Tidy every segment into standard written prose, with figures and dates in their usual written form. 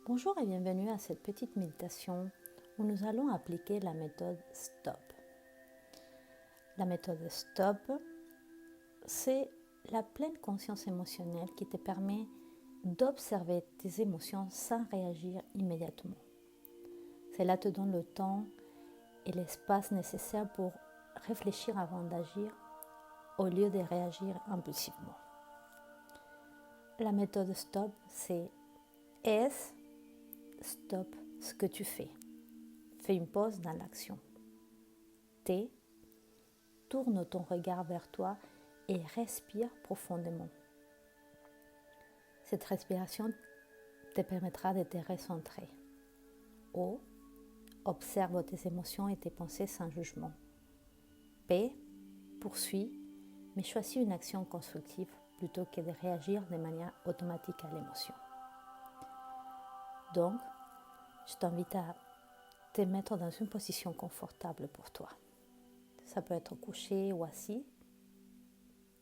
Bonjour et bienvenue à cette petite méditation où nous allons appliquer la méthode STOP. La méthode STOP, c'est la pleine conscience émotionnelle qui te permet d'observer tes émotions sans réagir immédiatement. Cela te donne le temps et l'espace nécessaire pour réfléchir avant d'agir au lieu de réagir impulsivement. La méthode STOP, c'est S. Stop ce que tu fais. Fais une pause dans l'action. T. Tourne ton regard vers toi et respire profondément. Cette respiration te permettra de te recentrer. O. Observe tes émotions et tes pensées sans jugement. P. Poursuis, mais choisis une action constructive plutôt que de réagir de manière automatique à l'émotion. Donc, je t'invite à te mettre dans une position confortable pour toi. Ça peut être couché ou assis.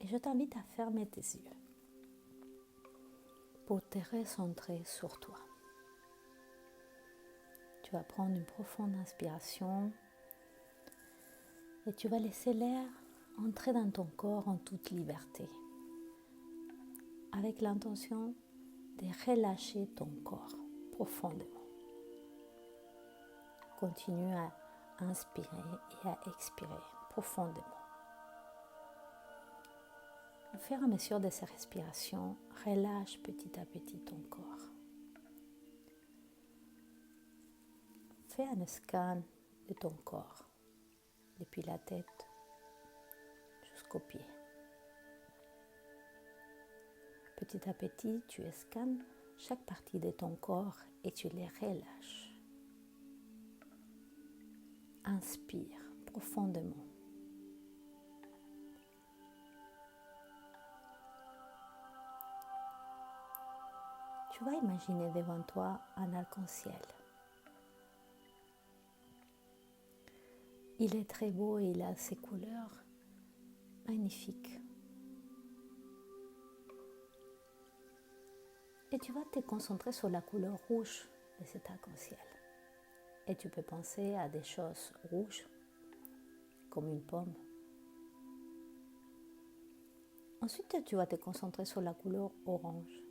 Et je t'invite à fermer tes yeux pour te recentrer sur toi. Tu vas prendre une profonde inspiration et tu vas laisser l'air entrer dans ton corps en toute liberté, avec l'intention de relâcher ton corps profondément. Continue à inspirer et à expirer profondément. Au fur et à mesure de ces respirations, relâche petit à petit ton corps. Fais un scan de ton corps, depuis la tête jusqu'aux pieds. Petit à petit, tu scannes chaque partie de ton corps et tu les relâches. Inspire profondément. Tu vas imaginer devant toi un arc-en-ciel. Il est très beau et il a ses couleurs magnifiques. Et tu vas te concentrer sur la couleur rouge de cet arc-en-ciel. Et tu peux penser à des choses rouges, comme une pomme. Ensuite, tu vas te concentrer sur la couleur orange,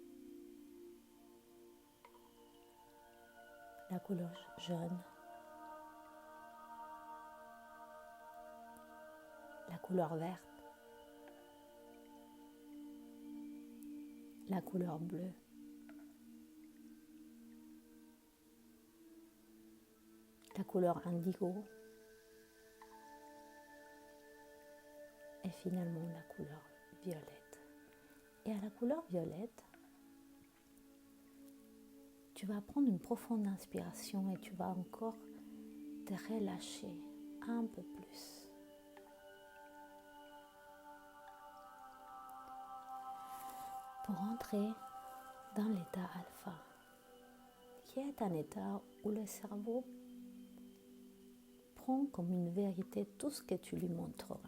la couleur jaune, la couleur verte, la couleur bleue, la couleur indigo et finalement la couleur violette. Et à la couleur violette, tu vas prendre une profonde inspiration et tu vas encore te relâcher un peu plus. Pour entrer dans l'état alpha, qui est un état où le cerveau prend comme une vérité tout ce que tu lui montreras.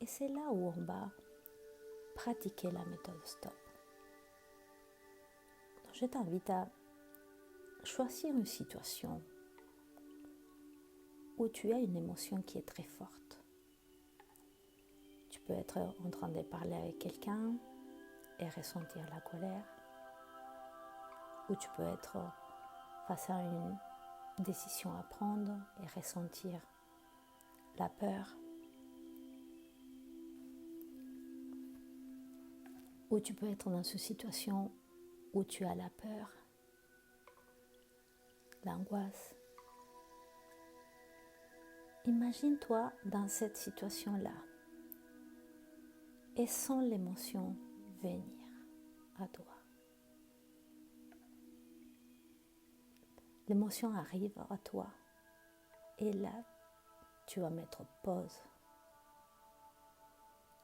Et c'est là où on va pratiquer la méthode STOP. Donc, je t'invite à choisir une situation où tu as une émotion qui est très forte. Tu peux être en train de parler avec quelqu'un et ressentir la colère, ou tu peux être face à une décision à prendre et ressentir la peur, ou tu peux être dans une situation où tu as la peur, l'angoisse. Imagine-toi dans cette situation-là et sens l'émotion venir à toi. L'émotion arrive à toi et là, tu vas mettre pause.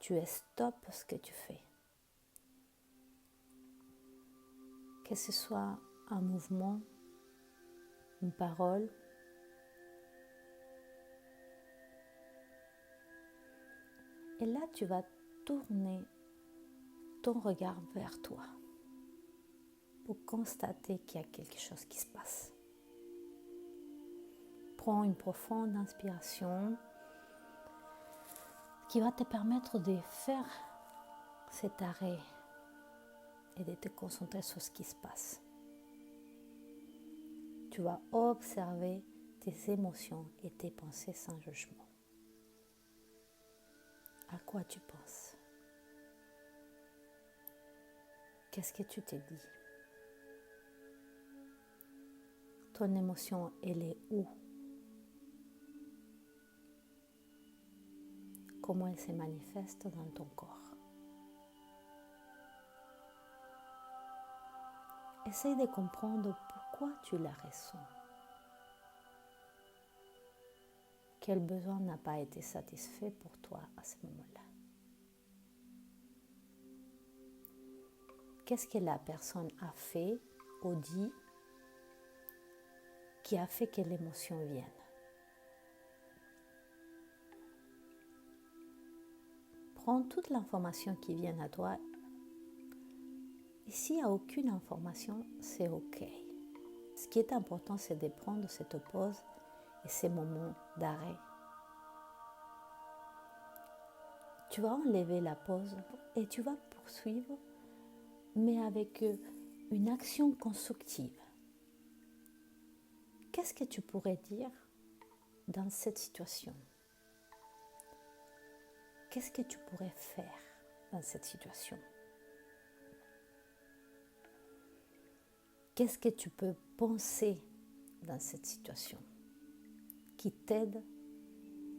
Tu stoppes ce que tu fais. Que ce soit un mouvement, une parole, et là, tu vas tourner ton regard vers toi. pour constater qu'il y a quelque chose qui se passe. Prends une profonde inspiration qui va te permettre de faire cet arrêt et de te concentrer sur ce qui se passe. Tu vas observer tes émotions et tes pensées sans jugement. À quoi tu penses? Qu'est-ce que tu te dis? Ton émotion, elle est où? Comment elle se manifeste dans ton corps? Essaye de comprendre pourquoi tu la ressens. Quel besoin n'a pas été satisfait pour toi à ce moment-là? Qu'est-ce que la personne a fait ou dit qui a fait que l'émotion vienne? Prends toute l'information qui vient à toi. Et s'il n'y a aucune information, c'est OK. Ce qui est important, c'est de prendre cette pause et ces moments d'arrêt. Tu vas enlever la pause et tu vas poursuivre, mais avec une action constructive. Qu'est-ce que tu pourrais dire dans cette situation? Qu'est-ce que tu pourrais faire dans cette situation? Qu'est-ce que tu peux penser dans cette situation qui t'aide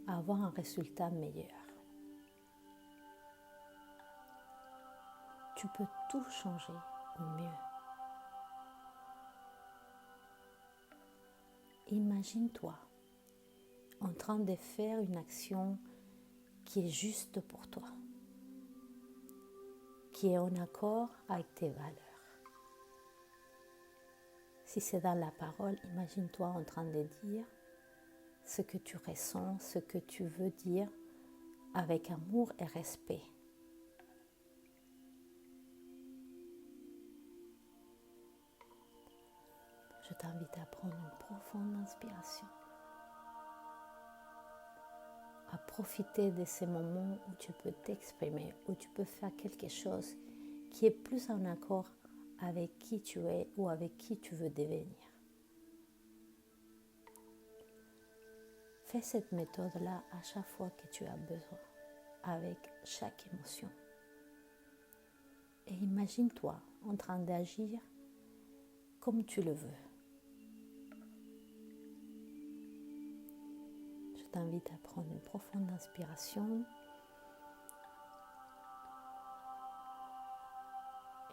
à avoir un résultat meilleur? Tu peux tout changer au mieux. Imagine-toi en train de faire une action qui est juste pour toi, qui est en accord avec tes valeurs. Si c'est dans la parole, imagine-toi en train de dire ce que tu ressens, ce que tu veux dire avec amour et respect. Je t'invite à prendre une profonde inspiration, à profiter de ces moments où tu peux t'exprimer, où tu peux faire quelque chose qui est plus en accord avec qui tu es ou avec qui tu veux devenir. Fais cette méthode-là à chaque fois que tu as besoin, avec chaque émotion. Et imagine-toi en train d'agir comme tu le veux. Je t'invite à prendre une profonde inspiration.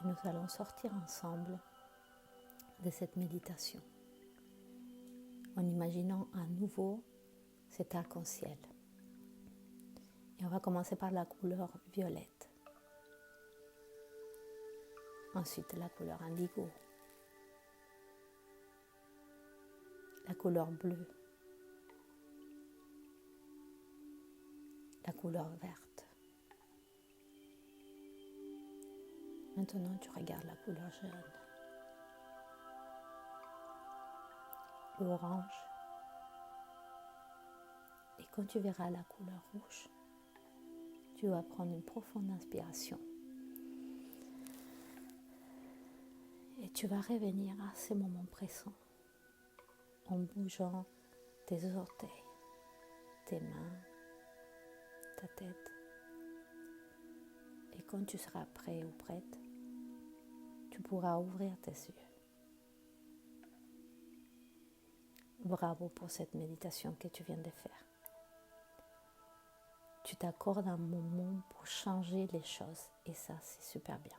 Et nous allons sortir ensemble de cette méditation en imaginant à nouveau cet arc-en-ciel. Et on va commencer par la couleur violette. Ensuite, la couleur indigo. La couleur bleue. La couleur verte. Maintenant, tu regardes la couleur jaune. L'orange. Et quand tu verras la couleur rouge, tu vas prendre une profonde inspiration. Et tu vas revenir à ces moments présents en bougeant tes orteils, tes mains, ta tête. Et quand tu seras prêt ou prête, tu pourras ouvrir tes yeux. Bravo pour cette méditation que tu viens de faire. Tu t'accordes un moment pour changer les choses et ça, c'est super bien.